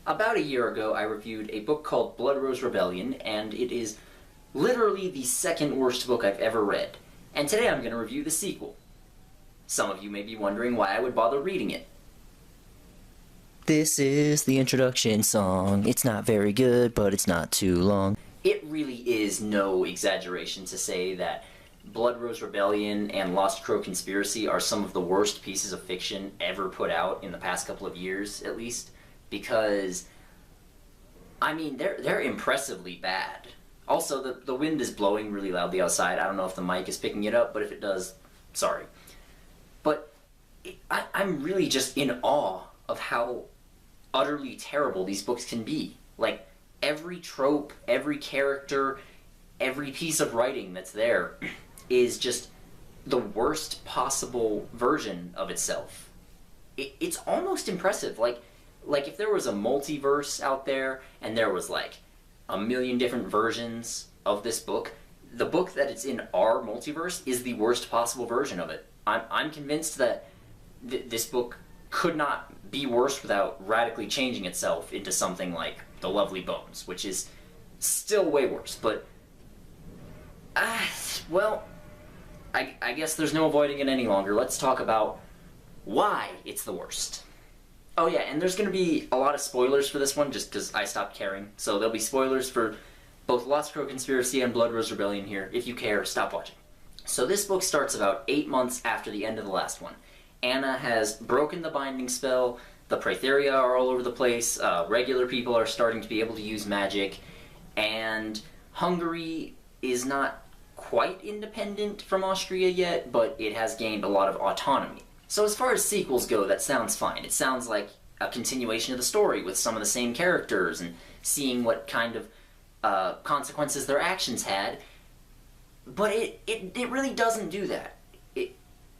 About a year ago, I reviewed a book called Blood Rose Rebellion, and it is literally the second worst book I've ever read. And today I'm going to review the sequel. Some of you may be wondering why I would bother reading it. This is the introduction song. It's not very good, but it's not too long. It really is no exaggeration to say that Blood Rose Rebellion and Lost Crow Conspiracy are some of the worst pieces of fiction ever put out in the past couple of years, at least. Because, I mean, they're impressively bad. Also, the wind is blowing really loudly outside. I don't know if the mic is picking it up, but if it does, sorry. But I'm really just in awe of how utterly terrible these books can be. Like, every trope, every character, every piece of writing that's there is just the worst possible version of itself. It's almost impressive. Like if there was a multiverse out there and there was like a million different versions of this book, the book that it's in our multiverse is the worst possible version of it. I'm convinced that this book could not be worse without radically changing itself into something like The Lovely Bones, which is still way worse, but well, I guess there's no avoiding it any longer. Let's talk about why it's the worst. Oh yeah, and there's going to be a lot of spoilers for this one, just because I stopped caring. So there'll be spoilers for both Lost Crow Conspiracy and Blood Rose Rebellion here. If you care, stop watching. So this book starts about 8 months after the end of the last one. Anna has broken the binding spell, the Praetheria are all over the place, regular people are starting to be able to use magic, and Hungary is not quite independent from Austria yet, but it has gained a lot of autonomy. So as far as sequels go, that sounds fine. It sounds like a continuation of the story with some of the same characters and seeing what kind of consequences their actions had. But it really doesn't do that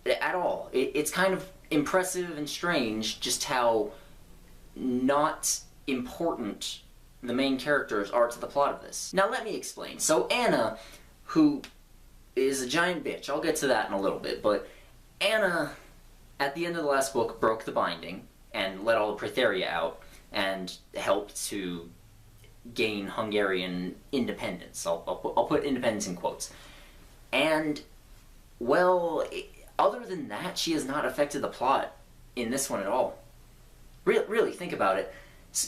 at all. It's kind of impressive and strange just how not important the main characters are to the plot of this. Now let me explain. So Anna, who is a giant bitch, I'll get to that in a little bit, but Anna, at the end of the last book, broke the binding and let all the Praetheria out and helped to gain Hungarian independence. I'll put independence in quotes. And, well, other than that, she has not affected the plot in this one at all. Really, think about it.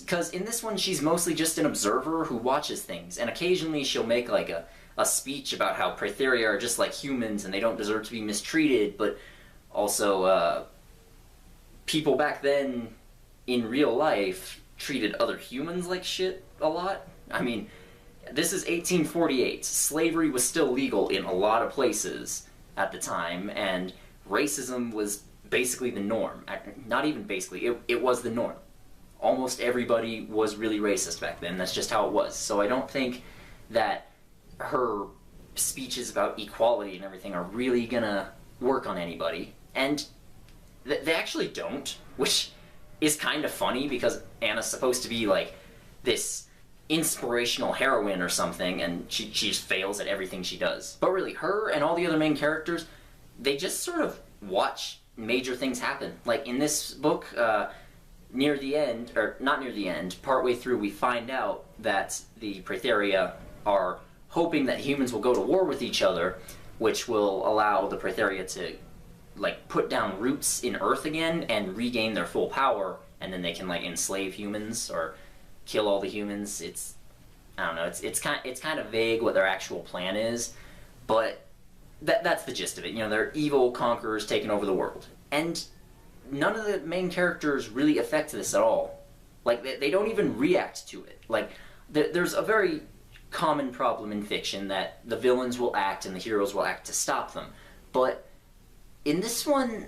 Because in this one, she's mostly just an observer who watches things, and occasionally she'll make like a speech about how Praetheria are just like humans and they don't deserve to be mistreated, but also, people back then, in real life, treated other humans like shit a lot. I mean, this is 1848. Slavery was still legal in a lot of places at the time, and racism was basically the norm. Not even basically, it was the norm. Almost everybody was really racist back then. That's just how it was. So I don't think that her speeches about equality and everything are really gonna work on anybody. And they actually don't, which is kind of funny because Anna's supposed to be like this inspirational heroine or something, and she just fails at everything she does. But really, her and all the other main characters, they just sort of watch major things happen. Like in this book, near the end, or not near the end, partway through, we find out that the Praetheria are hoping that humans will go to war with each other, which will allow the Praetheria to like put down roots in Earth again and regain their full power, and then they can like enslave humans or kill all the humans. I don't know. It's kind of vague what their actual plan is, but that's the gist of it. You know, they're evil conquerors taking over the world, and none of the main characters really affect this at all. Like they don't even react to it. Like there's a very common problem in fiction that the villains will act and the heroes will act to stop them, but in this one,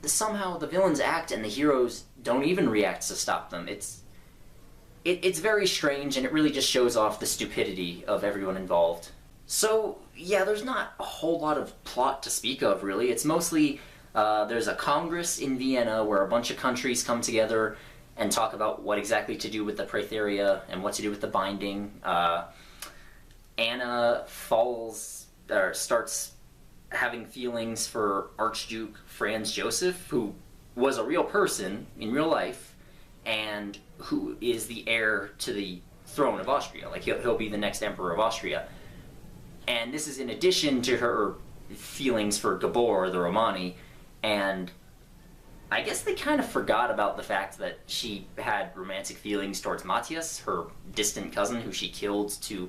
somehow the villains act and the heroes don't even react to stop them. It's very strange, and it really just shows off the stupidity of everyone involved. So, yeah, there's not a whole lot of plot to speak of, really. It's mostly, there's a congress in Vienna where a bunch of countries come together and talk about what exactly to do with the Praetheria and what to do with the binding. Anna starts having feelings for Archduke Franz Josef, who was a real person in real life, and who is the heir to the throne of Austria. Like, he'll be the next emperor of Austria. And this is in addition to her feelings for Gabor, the Romani, and I guess they kind of forgot about the fact that she had romantic feelings towards Matyas, her distant cousin, who she killed to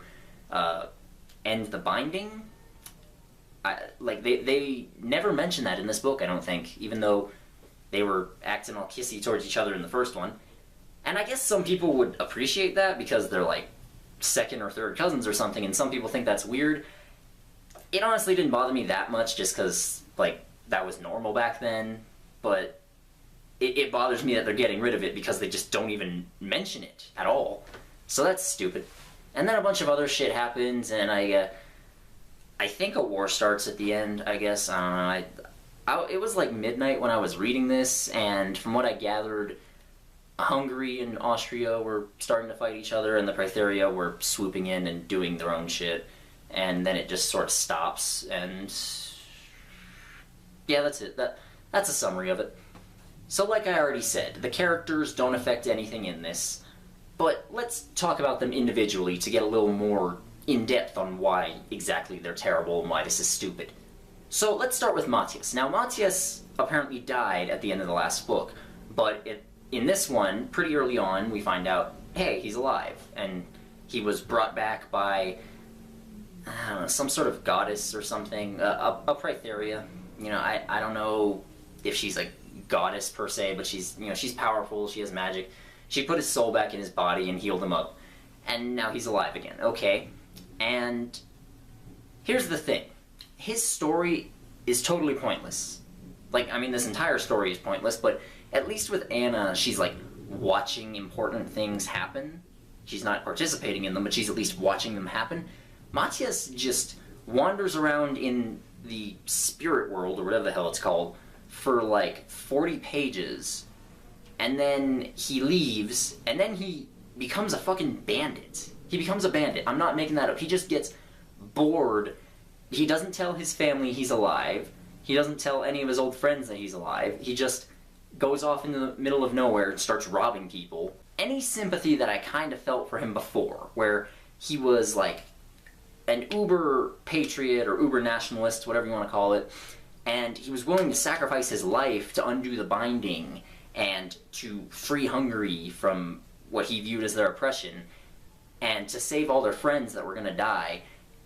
end the binding. They never mention that in this book, I don't think, even though they were acting all kissy towards each other in the first one. And I guess some people would appreciate that because they're like second or third cousins or something, and some people think that's weird. It honestly didn't bother me that much just because, like, that was normal back then, but it bothers me that they're getting rid of it because they just don't even mention it at all. So that's stupid. And then a bunch of other shit happens, and I think a war starts at the end, I guess. I don't know. It was like midnight when I was reading this, and from what I gathered, Hungary and Austria were starting to fight each other, and the Praetheria were swooping in and doing their own shit. And then it just sort of stops, and yeah, that's it. That's a summary of it. So like I already said, the characters don't affect anything in this, but let's talk about them individually to get a little more in-depth on why exactly they're terrible and why this is stupid. So let's start with Matias. Now, Matias apparently died at the end of the last book, but in this one, pretty early on, we find out, hey, he's alive, and he was brought back by, I don't know, some sort of goddess or something, a Praetheria. You know, I don't know if she's a goddess per se, but she's powerful, she has magic. She put his soul back in his body and healed him up, and now he's alive again. Okay, and here's the thing. His story is totally pointless. Like, I mean, this entire story is pointless, but at least with Anna, she's, like, watching important things happen. She's not participating in them, but she's at least watching them happen. Matias just wanders around in the spirit world, or whatever the hell it's called, for like 40 pages, and then he leaves, and then he becomes a fucking bandit. He becomes a bandit. I'm not making that up. He just gets bored. He doesn't tell his family he's alive. He doesn't tell any of his old friends that he's alive. He just goes off into the middle of nowhere and starts robbing people. Any sympathy that I kind of felt for him before, where he was like an uber patriot or uber nationalist, whatever you want to call it, and he was willing to sacrifice his life to undo the binding and to free Hungary from what he viewed as their oppression and to save all their friends that were going to die.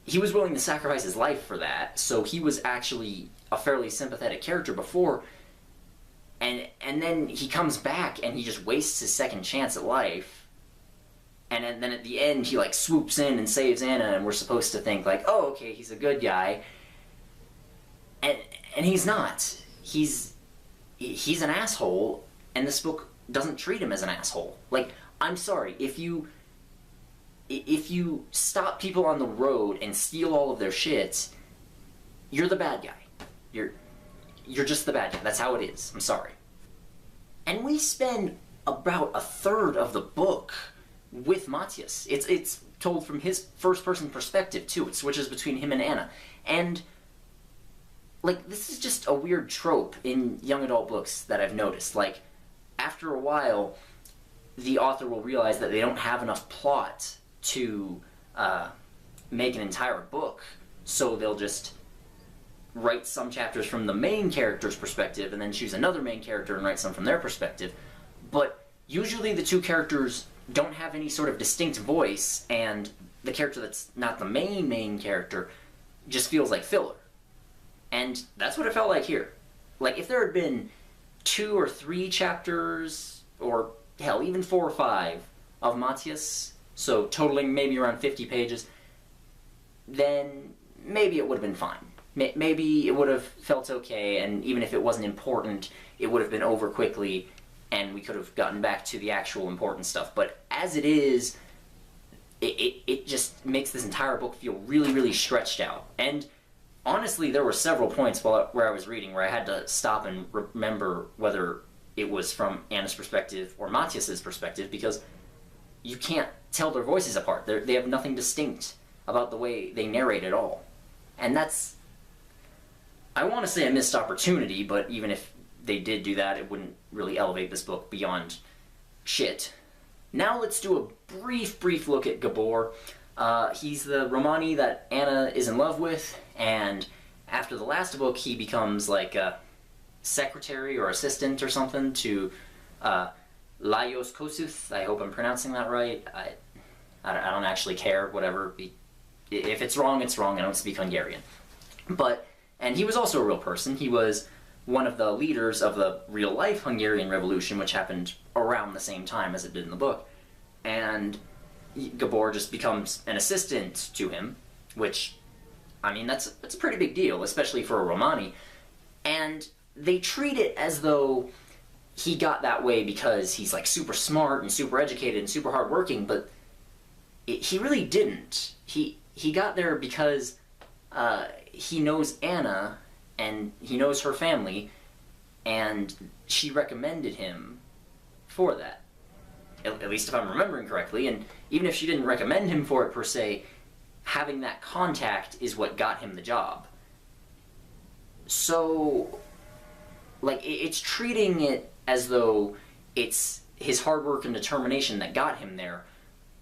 He was willing to sacrifice his life for that, so he was actually a fairly sympathetic character before, and then he comes back and he just wastes his second chance at life. And then at the end, he, like, swoops in and saves Anna, and we're supposed to think, like, oh, okay, he's a good guy. And he's not. He's an asshole, and this book doesn't treat him as an asshole. Like, I'm sorry, if you stop people on the road and steal all of their shit, you're the bad guy. You're just the bad guy. That's how it is. I'm sorry. And we spend about a third of the book with Matyas. It's told from his first-person perspective, too. It switches between him and Anna. And, like, this is just a weird trope in young adult books that I've noticed. Like, after a while, the author will realize that they don't have enough plot to make an entire book, so they'll just write some chapters from the main character's perspective and then choose another main character and write some from their perspective. But usually the two characters don't have any sort of distinct voice, and the character that's not the main character just feels like filler. And that's what it felt like here. Like, if there had been 2 or 3 chapters, or hell, even 4 or 5 of Matyas, so totaling maybe around 50 pages, then maybe it would have been fine. Maybe it would have felt okay, and even if it wasn't important, it would have been over quickly, and we could have gotten back to the actual important stuff. But as it is, it just makes this entire book feel really, really stretched out. And honestly, there were several points where I was reading where I had to stop and remember whether it was from Anna's perspective or Matyas's perspective, because you can't tell their voices apart. They have nothing distinct about the way they narrate at all. And that's, I want to say, a missed opportunity, but even if they did do that, it wouldn't really elevate this book beyond shit. Now let's do a brief look at Gabor. He's the Romani that Anna is in love with, and after the last book, he becomes like a secretary or assistant or something to Lajos Kossuth. I hope I'm pronouncing that right. I don't actually care, whatever. If it's wrong, it's wrong. I don't speak Hungarian. And he was also a real person. He was one of the leaders of the real-life Hungarian Revolution, which happened around the same time as it did in the book. And Gabor just becomes an assistant to him, which, I mean, that's a pretty big deal, especially for a Romani. And they treat it as though he got that way because he's like super smart and super educated and super hardworking, but he really didn't. He got there because he knows Anna and he knows her family, and she recommended him for that. At least if I'm remembering correctly, and even if she didn't recommend him for it per se, having that contact is what got him the job. So, like, it's treating it as though it's his hard work and determination that got him there,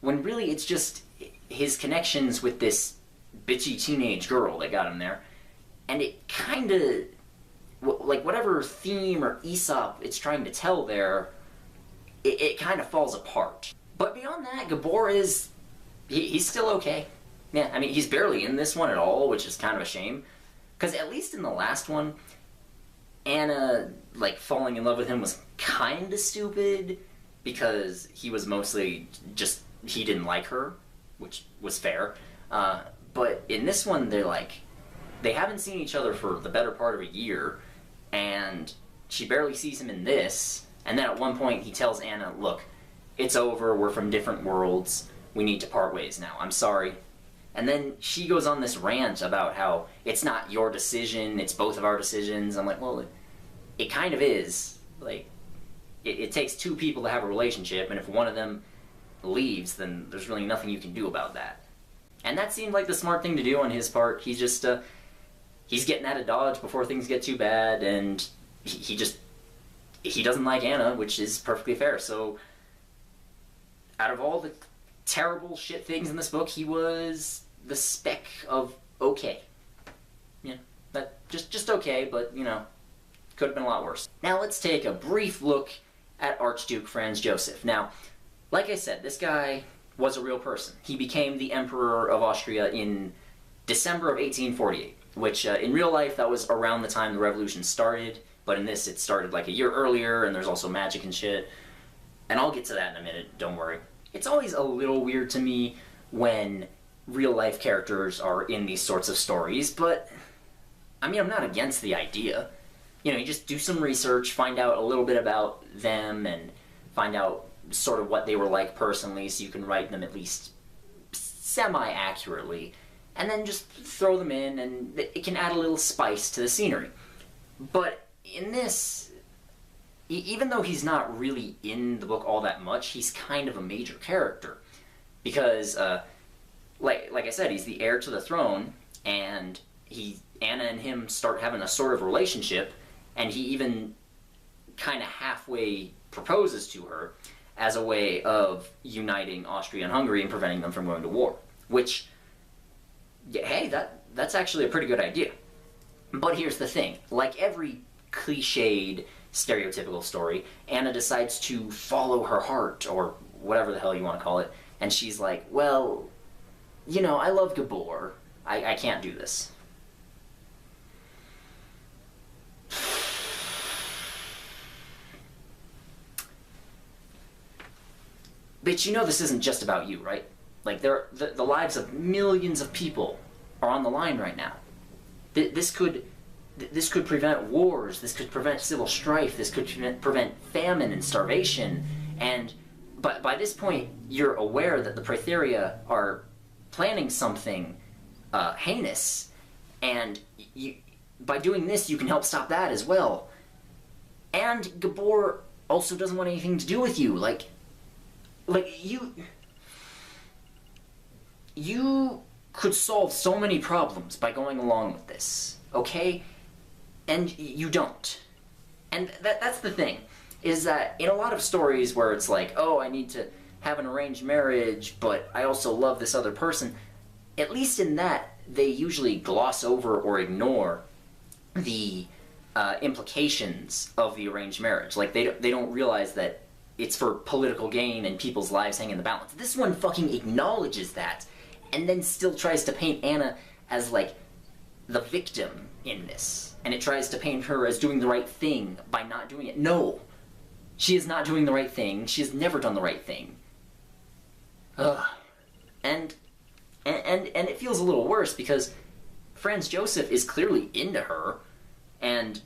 when really it's just his connections with this bitchy teenage girl that got him there. And it kind of, like, whatever theme or Aesop it's trying to tell there, it kind of falls apart. But beyond that, Gabor is, he's still okay. Yeah, I mean, he's barely in this one at all, which is kind of a shame. Because at least in the last one, Anna, like, falling in love with him was kind of stupid, because he was mostly just, he didn't like her, which was fair. But in this one, they're like, they haven't seen each other for the better part of a year, and she barely sees him in this, and then at one point he tells Anna, look, it's over, we're from different worlds, we need to part ways now, I'm sorry. And then she goes on this rant about how it's not your decision, it's both of our decisions. I'm like, well, it kind of is. Like, it takes two people to have a relationship, and if one of them leaves, then there's really nothing you can do about that. And that seemed like the smart thing to do on his part. He's just, he's getting out of Dodge before things get too bad, and he doesn't like Anna, which is perfectly fair. So, out of all the terrible shit things in this book, he was the speck of okay. Yeah, that just okay, but, you know, could have been a lot worse. Now let's take a brief look at Archduke Franz Josef. Now, like I said, this guy was a real person. He became the Emperor of Austria in December of 1848, which in real life that was around the time the revolution started, but in this it started like a year earlier, and there's also magic and shit. And I'll get to that in a minute, don't worry. It's always a little weird to me when real-life characters are in these sorts of stories, but, I mean, I'm not against the idea. You know, you just do some research, find out a little bit about them, and find out sort of what they were like personally, so you can write them at least semi-accurately, and then just throw them in, and it can add a little spice to the scenery. But in this, even though he's not really in the book all that much, he's kind of a major character. Because, like I said, he's the heir to the throne, and Anna and him start having a sort of relationship, and he even kind of halfway proposes to her as a way of uniting Austria and Hungary and preventing them from going to war. Which, yeah, hey, that's actually a pretty good idea. But here's the thing. Like every cliched, stereotypical story, Anna decides to follow her heart, or whatever the hell you want to call it, and she's like, well, you know, I love Gabor. I can't do this. But you know this isn't just about you, right? Like, the lives of millions of people are on the line right now. This could prevent wars, this could prevent civil strife, this could prevent famine and starvation, and by this point, you're aware that the Praetheria are planning something heinous, and by doing this, you can help stop that as well. And Gabor also doesn't want anything to do with you. Like you could solve so many problems by going along with this, okay? And you don't. And that's the thing. is that in a lot of stories where it's like, oh, I need to have an arranged marriage, but I also love this other person, at least in that, they usually gloss over or ignore the implications of the arranged marriage. Like, they don't realize that it's for political gain and people's lives hang in the balance. This one fucking acknowledges that, and then still tries to paint Anna as, like, the victim in this. And it tries to paint her as doing the right thing by not doing it. No! She is not doing the right thing. She has never done the right thing. Ugh. And it feels a little worse because Franz Josef is clearly into her, and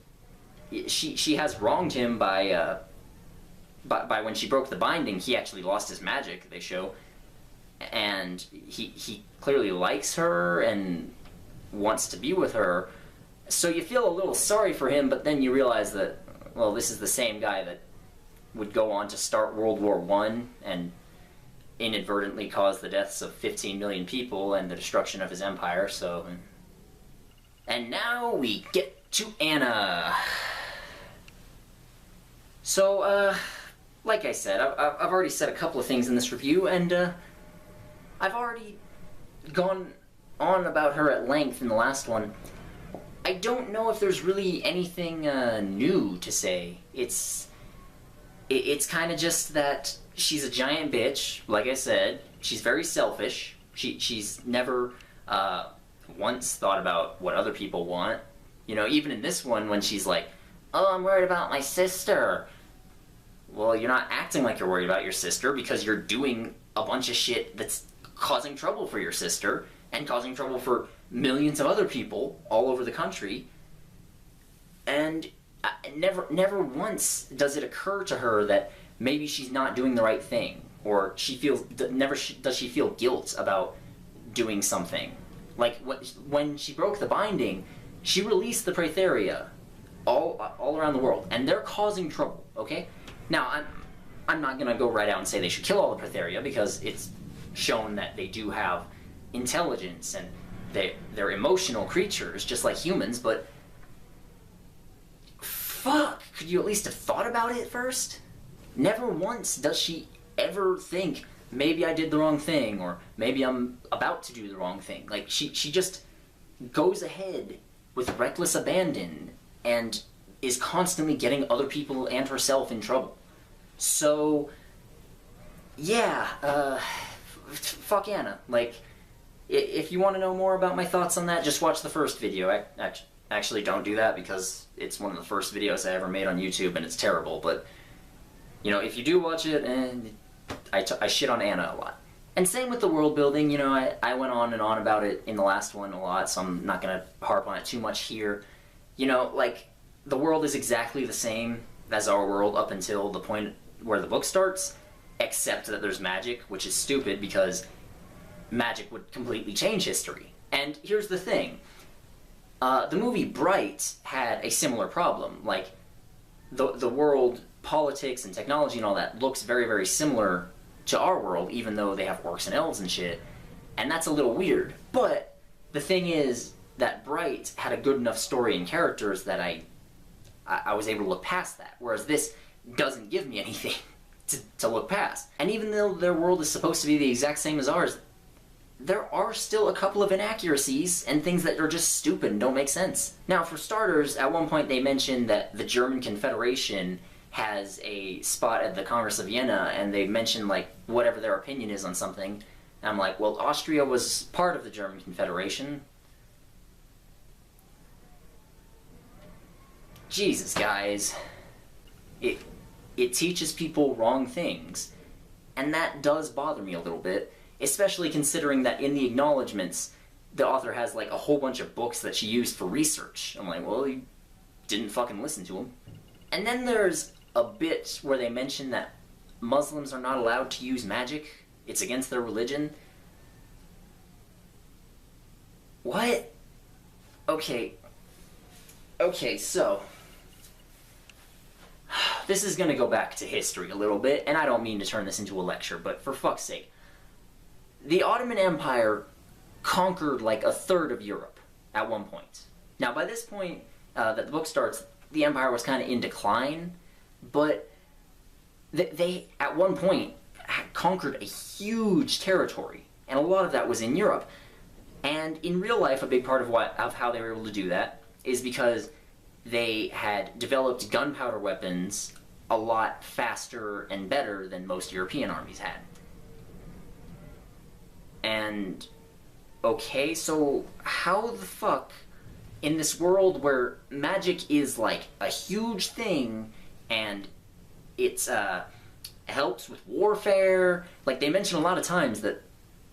she has wronged him by when she broke the binding, he actually lost his magic, they show. And he clearly likes her and wants to be with her. So you feel a little sorry for him, but then you realize that, well, this is the same guy that would go on to start World War I and inadvertently cause the deaths of 15 million people and the destruction of his empire, so... And now we get to Anna. So, like I said, I've already said a couple of things in this review, and I've already gone on about her at length in the last one. I don't know if there's really anything new to say. It's kind of just that she's a giant bitch, like I said. She's very selfish. She's never once thought about what other people want. You know, even in this one when she's like, oh, I'm worried about my sister. Well, you're not acting like you're worried about your sister because you're doing a bunch of shit that's causing trouble for your sister and causing trouble for millions of other people all over the country. And never once does it occur to her that maybe she's not doing the right thing, or never does she feel guilt about doing something. Like when she broke the binding, she released the Praetheria all around the world, and they're causing trouble. Okay, now I'm not gonna go right out and say they should kill all the Praetheria because it's shown that they do have intelligence and they're emotional creatures just like humans, but fuck, could you at least have thought about it first? Never once does she ever think, maybe I did the wrong thing, or maybe I'm about to do the wrong thing. Like, she just goes ahead with reckless abandon and is constantly getting other people and herself in trouble. So, yeah, fuck Anna. Like, if you want to know more about my thoughts on that, just watch the first video. Actually, don't do that because it's one of the first videos I ever made on YouTube and it's terrible, but, you know, if you do watch it, I shit on Anna a lot. And same with the world building, you know, I went on and on about it in the last one a lot, so I'm not going to harp on it too much here. You know, like, the world is exactly the same as our world up until the point where the book starts, except that there's magic, which is stupid because magic would completely change history. And here's the thing. The movie Bright had a similar problem. Like, the world, politics and technology and all that looks very, very similar to our world, even though they have orcs and elves and shit. And that's a little weird. But the thing is that Bright had a good enough story and characters that I was able to look past that. Whereas this doesn't give me anything to look past. And even though their world is supposed to be the exact same as ours, there are still a couple of inaccuracies and things that are just stupid and don't make sense. Now, for starters, at one point they mentioned that the German Confederation has a spot at the Congress of Vienna, and they mentioned, like, whatever their opinion is on something. And I'm like, well, Austria was part of the German Confederation. Jesus, guys. It teaches people wrong things. And that does bother me a little bit. Especially considering that in the acknowledgements, the author has, like, a whole bunch of books that she used for research. I'm like, well, you didn't fucking listen to them. And then there's a bit where they mention that Muslims are not allowed to use magic. It's against their religion. What? Okay, so... this is gonna go back to history a little bit, and I don't mean to turn this into a lecture, but for fuck's sake. The Ottoman Empire conquered like a third of Europe at one point. Now, by this point that the book starts, the empire was kind of in decline, but they at one point conquered a huge territory, and a lot of that was in Europe. And in real life, a big part of how they were able to do that is because they had developed gunpowder weapons a lot faster and better than most European armies had. And, okay, so how the fuck, in this world where magic is like a huge thing, and it's, helps with warfare, like they mention a lot of times that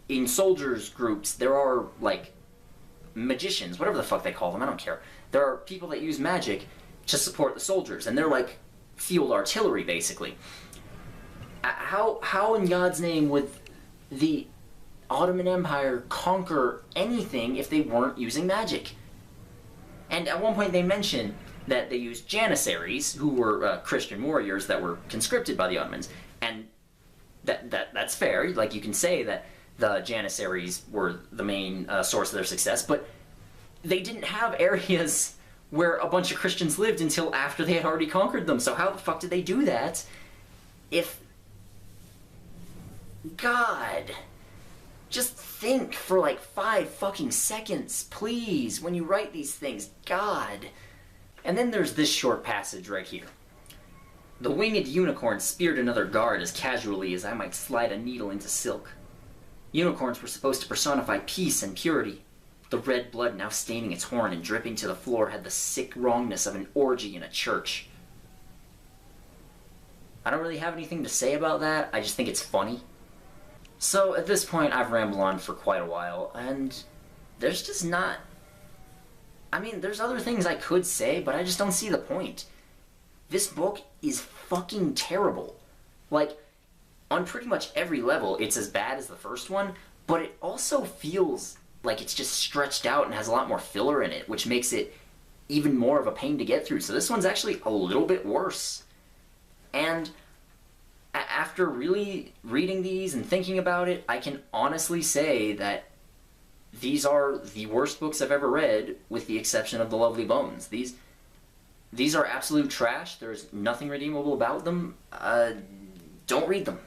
in soldiers groups there are, like, magicians, whatever the fuck they call them, I don't care. There are people that use magic to support the soldiers, and they're like field artillery, basically. How in God's name would the Ottoman Empire conquer anything if they weren't using magic? And at one point they mention that they used janissaries, who were Christian warriors that were conscripted by the Ottomans, and that's fair. Like, you can say that the janissaries were the main source of their success, but they didn't have areas where a bunch of Christians lived until after they had already conquered them. So how the fuck did they do that if... God... Just think for like 5 fucking seconds, please, when you write these things. God. And then there's this short passage right here. The winged unicorn speared another guard as casually as I might slide a needle into silk. Unicorns were supposed to personify peace and purity. The red blood now staining its horn and dripping to the floor had the sick wrongness of an orgy in a church. I don't really have anything to say about that, I just think it's funny. So, at this point, I've rambled on for quite a while, and there's just not... I mean, there's other things I could say, but I just don't see the point. This book is fucking terrible. Like, on pretty much every level, it's as bad as the first one, but it also feels like it's just stretched out and has a lot more filler in it, which makes it even more of a pain to get through. So this one's actually a little bit worse. And after really reading these and thinking about it, I can honestly say that these are the worst books I've ever read, with the exception of The Lovely Bones. These are absolute trash. There's nothing redeemable about them. Don't read them.